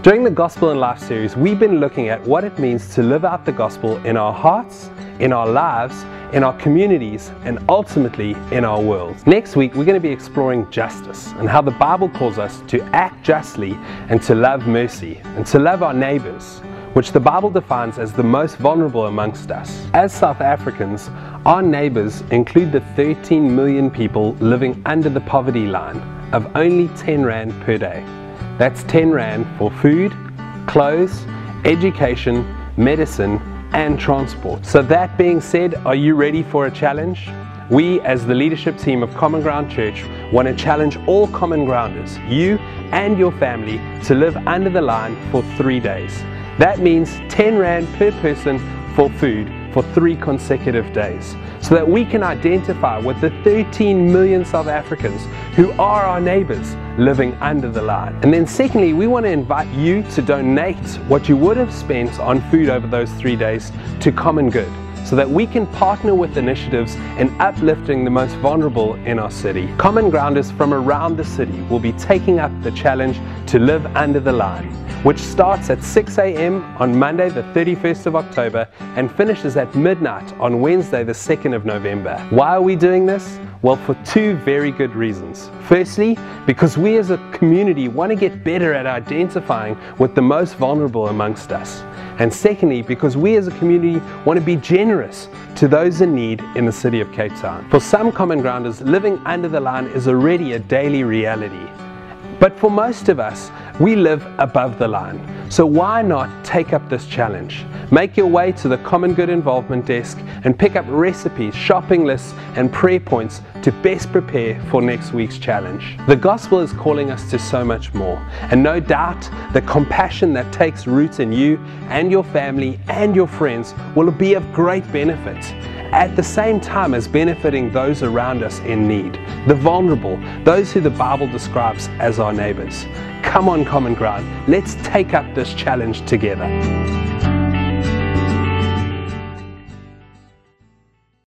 During the Gospel in Life series, we've been looking at what it means to live out the gospel in our hearts, in our lives, in our communities, and ultimately in our world. Next week, we're going to be exploring justice and how the Bible calls us to act justly and to love mercy and to love our neighbors, which the Bible defines as the most vulnerable amongst us. As South Africans, our neighbors include the 13 million people living under the poverty line of only 10 Rand per day. That's 10 Rand for food, clothes, education, medicine, and transport. So that being said, are you ready for a challenge? We, as the leadership team of Common Ground Church, want to challenge all Common Grounders, you and your family, to live under the line for 3 days. That means 10 Rand per person for food for 3 consecutive days, so that we can identify with the 13 million South Africans who are our neighbors living under the line. And then secondly, we want to invite you to donate what you would have spent on food over those 3 days to Common Good, so that we can partner with initiatives in uplifting the most vulnerable in our city. Common Grounders from around the city will be taking up the challenge to live under the line, which starts at 6 a.m. on Monday the 31st of October and finishes at midnight on Wednesday the 2nd of November. Why are we doing this? Well, for 2 very good reasons. Firstly, because we as a community want to get better at identifying with the most vulnerable amongst us. And secondly, because we as a community want to be generous to those in need in the city of Cape Town. For some Common Grounders, living under the line is already a daily reality. But for most of us, we live above the line. So why not take up this challenge? Make your way to the Common Good Involvement Desk and pick up recipes, shopping lists, and prayer points to best prepare for next week's challenge. The gospel is calling us to so much more, and no doubt the compassion that takes root in you and your family and your friends will be of great benefit, at the same time as benefiting those around us in need, the vulnerable, those who the Bible describes as our neighbors. Come on, Common Ground, let's take up this challenge together.